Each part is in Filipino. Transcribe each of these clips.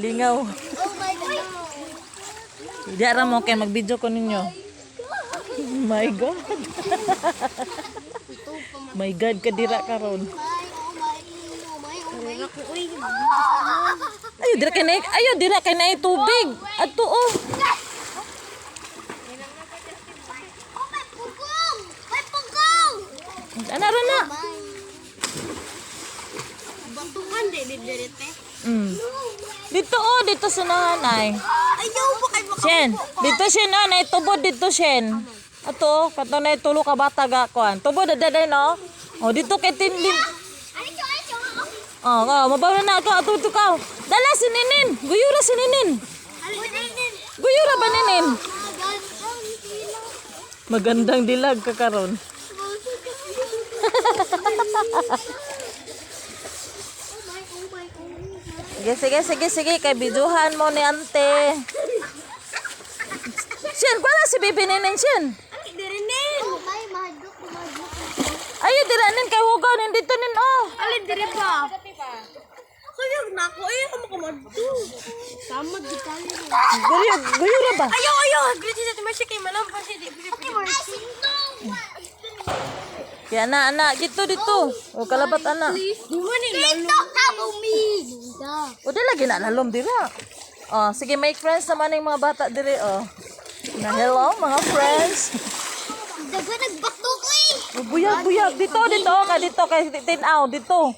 lingaw. Oh my God. Diara mo kay mag-video ko ninyo. My God. My God, kadira karon. Ayo dira kay na tubig. Adto oh. Ana ra na. Batukan direte. Dito oh, dito sa nanay. Ayaw mo kay Shen, dito Shen oh, nay tubod dito Shen. Ato, kato na tulo ka bata ga kuan. Tubod daday no. Oh, dito kay tinlin. Oh, mabaw na ako ato ka. Dala si Ninin. Guyura si Ninin. Guyura ba Ninin? Magandang dilag ka karon. Sige, kay biduhan mo ni ante. Shen, wala si Bibi Ninin, Shen. Ayo, diranin kay hugaw, nindito nin, oh. Alin dire pa? Kuyog na ako, ayaw mo kumadto. Samad di kali. Guyura ba? Ayaw. Griti sa timasya kay malampan si di. Kaya anak, dito. O, kalabat, anak. Di mo ni lalo. O, di lagi na lalom, dira. Oh, sige, make friends naman ng mga bata dire, oh. Na hello, mga friends. Daga nagbatok eh. Oh, buyag. Dito, kay tinaw, dito.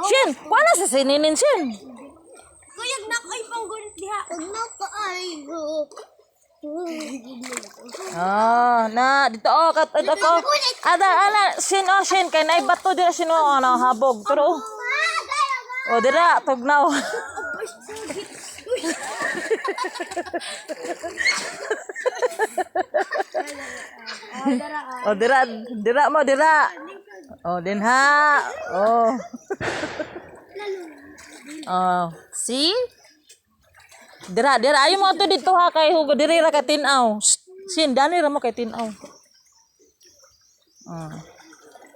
Shen, wala sa sininin, Shen. Kuyog na ako ay panggunit diha. Huwag na ka ay. Na, dito, oh, ako. Ana, Shen, kay naibato dira, Shen, oh, habog. Pero, oh, dira, tugnaw. Oh, dira mo. Oh, din ha. Oh. Oh, see? Dira, ayo mo to dito ha kay hugo diri ra ka tinaw. Sin, dani ra mo kay tinaw.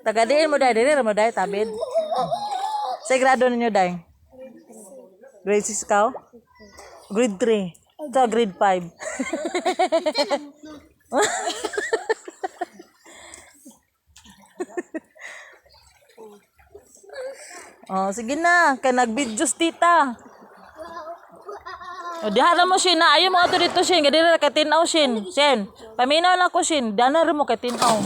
Tagadiin mo dai, diri ra mo dai tabid. Sa grado ninyo dai? Grade 6 ka? Grade 3. Ito, grade 5. Oh, sige na. Kaya nag-videos tita. O, dihara mo, Shin. Ayaw mo ito dito, Shin. Gadira na katinaw, Shin. Shin, paminaw na ko, Shin. Dana rin mo katinaw.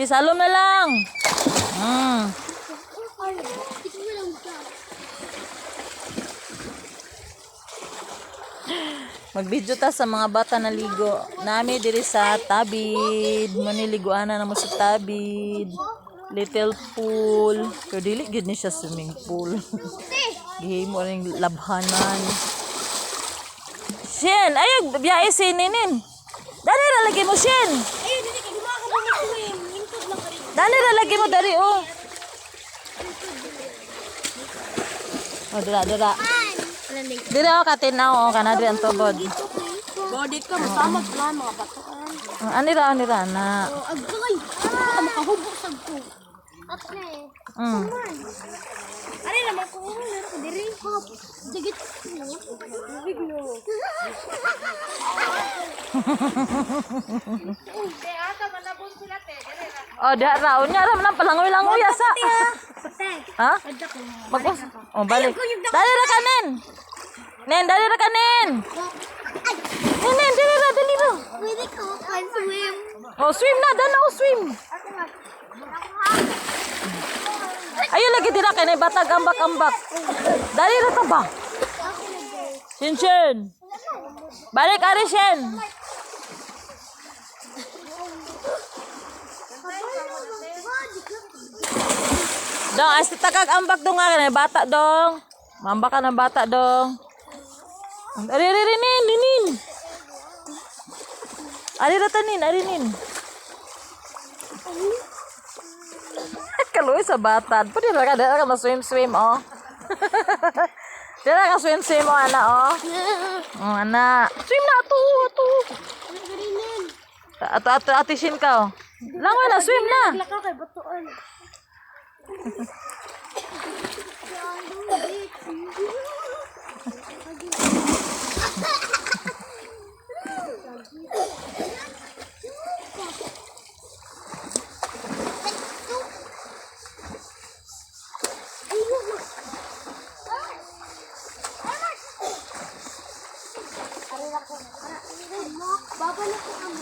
Salom na lang. Mag-video ta sa mga bata na ligo. Nami diri sa tabid. Maniliguan na mo sa tabid. Little pool. Pero dili gid ni siya swimming pool. Gihimo ring labhanan. Shen, ayog biyahe si Ninin. Dali ra lagi mo, Shen. Ayun, dili kay gumawa ka mo swim. Hintod lang ka rin. Dali ra lagi mo dari oh. Oh, dira. Dira oh katinaw oh kana diri ang tubod. Body ka masamag lang mga bato. Anira na. Oh, agay. Makahubog sad ko. Ate. Ari naman ko meron ko diri. Digit. Bigno. Ata manabon sila te. Oh, da raon nya ra man palangoy-langoy asa. Ha? Magwas. Oh, balik. Dali ra kanin. Dali ra kanin. Nen, dali ra. Pwede ko kan swim. Oh, swim na, dala oh, swim. Ayo lagi dira kay nay batag ambak-ambak. Dali ra ta ba? Shin. Balik ari Shen. Dong, asti takag ambak dong nga nay bata dong. Mambak ka ng bata dong. Ari Ninin. Ari Nin. Kaluoy sa bata. Pwede na ka ma-swim, oh. Dala ka swim, oh, ana, oh. Oh, ana. Swim na, ato. Ato, ati Shin ka, oh. Langoy na, swim na. Laka kay batuan. Babalik ko ang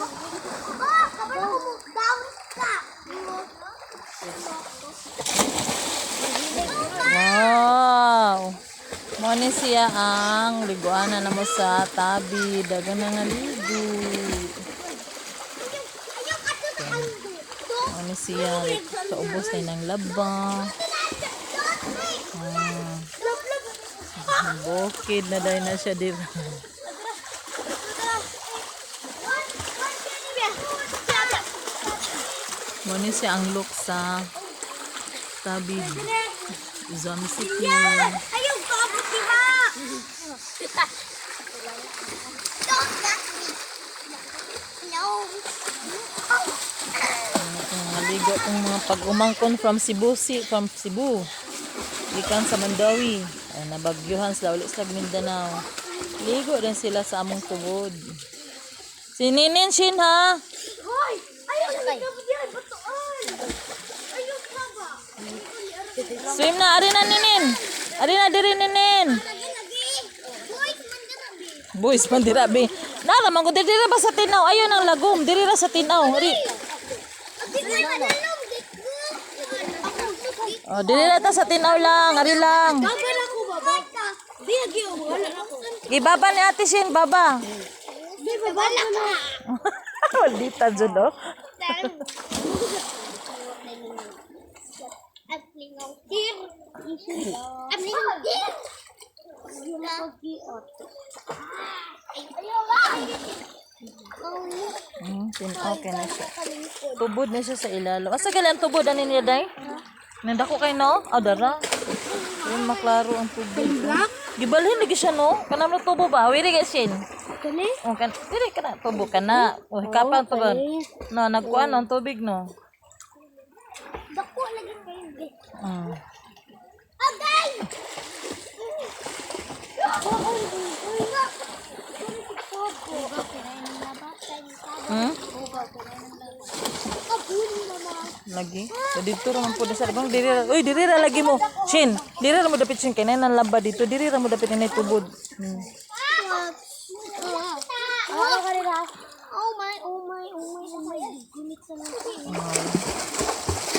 kabalik ko down ka. Wow! Moni siya ang liguanan na mo sa tabi. Dagan na nga ligo. Moni siya. Kaubos na ng laba. Bukid na dahil na siya dito. Moni siya ang look sa tabi. Zami City. Ayaw ko ako diba? No. Naligo kong mga pag-umangkon from Cebu. Ikan sa Mandawi. Ay, nabagyuhan sila ulit sa Mindanao. Ligo din sila sa among tubod. Sininin Shin ha? Hoy! Ayaw na diyan batuan. Ayaw ka ba? Swim na, ari na ninin. Ari na diri ninin. Boys man dirabi. Nara man ko diri ba sa tinaw? Ayo nang lagom, diri ra sa tinaw. Ari. Oh, diri ra ta sa tinaw lang, ari lang. Babal ako baba. Biyagi ako wala ako. Gibaba ni Ate Shin, baba. Di babal ako. Waldita jud oh. Aplingaw tir. Aplingaw tir. Okay na siya. Tubod na siya sa ilalim. Asa galing ang tubod ani niya day? Nandako kay no? Dara. Yung maklaro ang tubig. Gibalhin lagi siya no? Kanang tubo ba? Wiri kay Shin. Kani? Oh, kan diri kana tubo kana. Oh, kapang tubod. No, nagkuan ang tubig no. Dako lagi kayo. Mm. Agay! Hmm? Lagi. Dito ra man pud sa bang diri ra. Uy, diri ra lagi mo. Shin, diri ra mo dapit Shin kay nan laba dito. Diri ra mo dapit ni tubod. Hmm.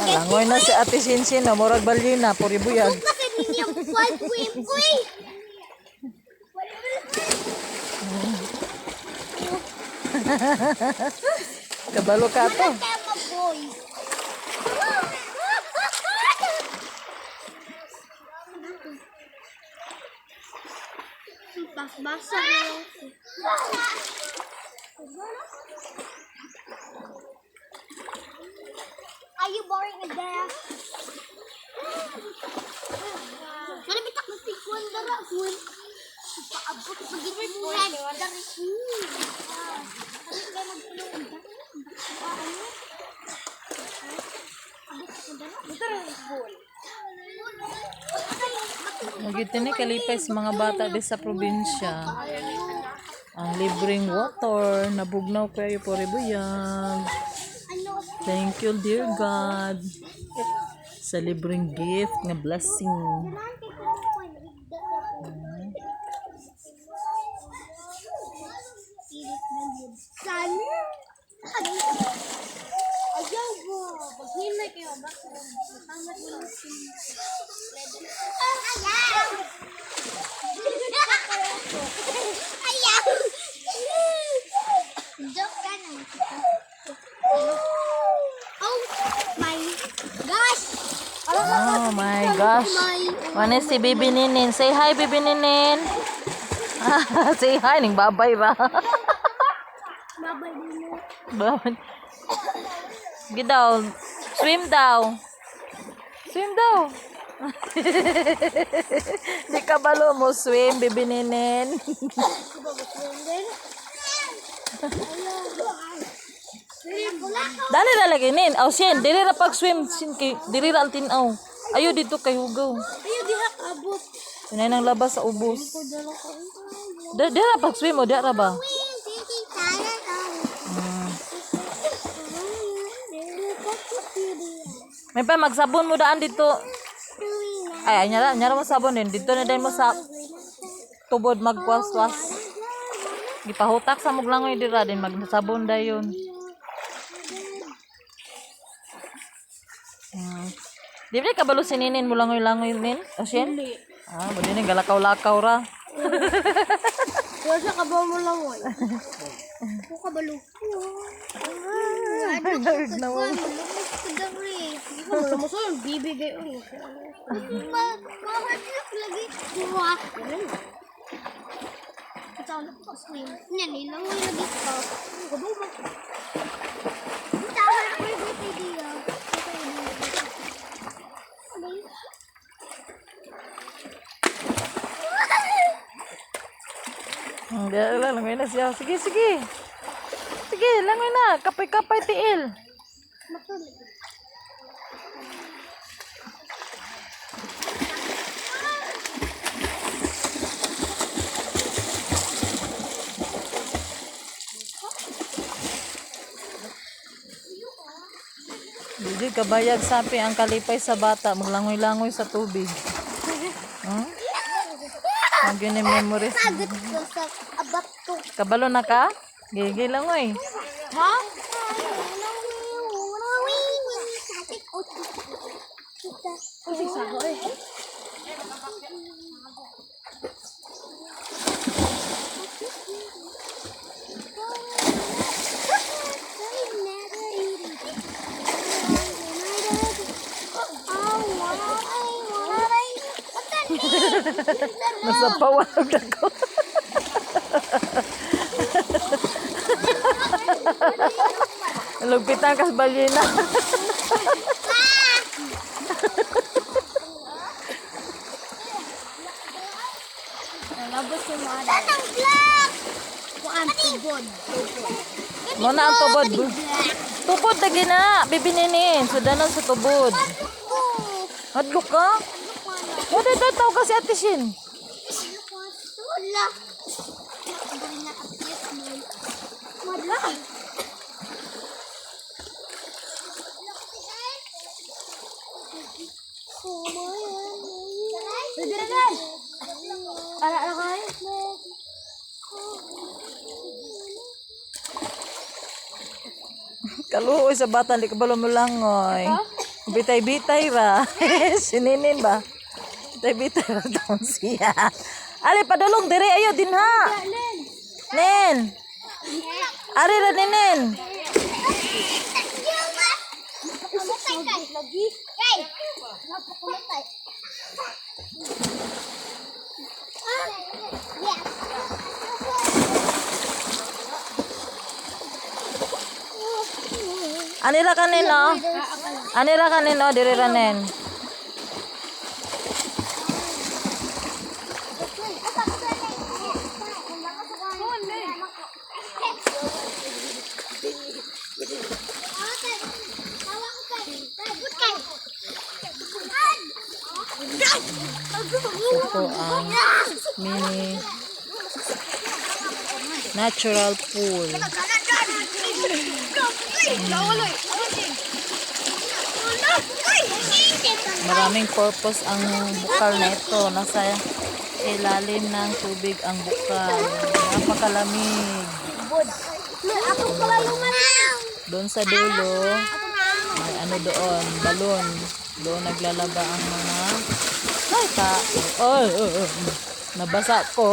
Langoy na si Ate Shin Shin na murag balyo na puri buyag. Kabalo ka to. Basa. Are you boring in there? Kana bitak na si Kuan dara Kuan. Paabot pagiging red. Magito ni kalipay sa mga bata di sa probinsya. Ang libreng water, nabugnaw kayo puri buyag. Thank you dear God sa libreng gift nga blessing. Sana. Ayaw mo. Paghinay kayo ba? Matangat mo lang si ayaw. Ayaw. Joke ka na. Oh my gosh. Oh my gosh. Mane si Bibi Ninin. Say hi Bibi Ninin. Say hi ning babay ra. Babay din mo. Babay. Sige daw. Swim daw. Swim daw. Di ka balo mo swim, Bibi Ninin. Dali na lagi nin. Aw sin, dili ra pag swim sin kay dili ra altinaw. Ayo dito kay hugaw. Ayo diha abot. Sinay nang labas sa ubos. Dira pag swim o dira ba? May pa magsabon mo daan dito. Ay, nyara mo sabon din. Dito na din mo sa tubod magwas-was. Gipahutak sa muglangoy dira din magsabon dayon. Di ba kabalo sininin mo langoy-langoy nin? O siyan? Ah, bali ni galakaw-lakaw ra. Wala siya kabaw mo lang oy. Ko kabalo. Wala mo sa bibigay uy. Mahal lagi. Kuha. Ito na po swim. Yan ilang lagi ko. Kabaw mo. Tawag ko yung video. Langoy na siya. Sige, sige. Sige, langoy na. Kapay-kapay tiil. Hindi kabayag sapi ang kalipay sa bata. Maglangoy-langoy sa tubig. Ang gini memories. Sagot ko sa abat ko. Kabalo na ka? Gigi langoy. Ha? Kasi sago eh. Nasa pawag ako. Lugpitan kas balyena. Nalabos si Mada. Tatang black! Kuan, tubod. Muna ang tubod. Tubod lagi na. Bibininin. Sudanan sa tubod. Hadlok ka? Wala dataw kasi ate Shin. Wala. Wala. Sudaran. Para na kayo. Kaluoy sa bata. Di kabalo mo langoy. Bitay-bitay ra. Sininin ba? Bitay-bitay ra taon siya. Ali, padulong dire. Ayo din ha. Nen. Ari ra ni Nen. Lagi. Kay. Napakumatay. Anira kanino? Anira kanino dire ra Nen. Ito ang mini natural pool. Maraming purpose ang bukal na ito. Nasa ilalim ng tubig ang bukal. Napakalamig. Ako pala lumalang. Doon sa dulo, may ano doon, balon. Doon naglalaba ang mga bata. Nabasa ko.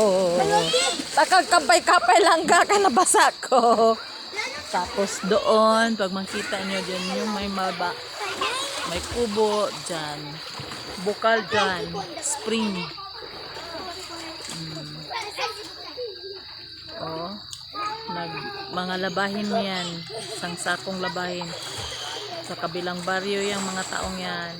Takagkapay-kapay lang ka nabasa ko. Tapos doon, pag makita nyo dyan yung may maba, may kubo dyan, bukal dyan, spring. Oh, mga labahin yan, isang sakong labahin. Sa kabilang baryo yung mga taong yan.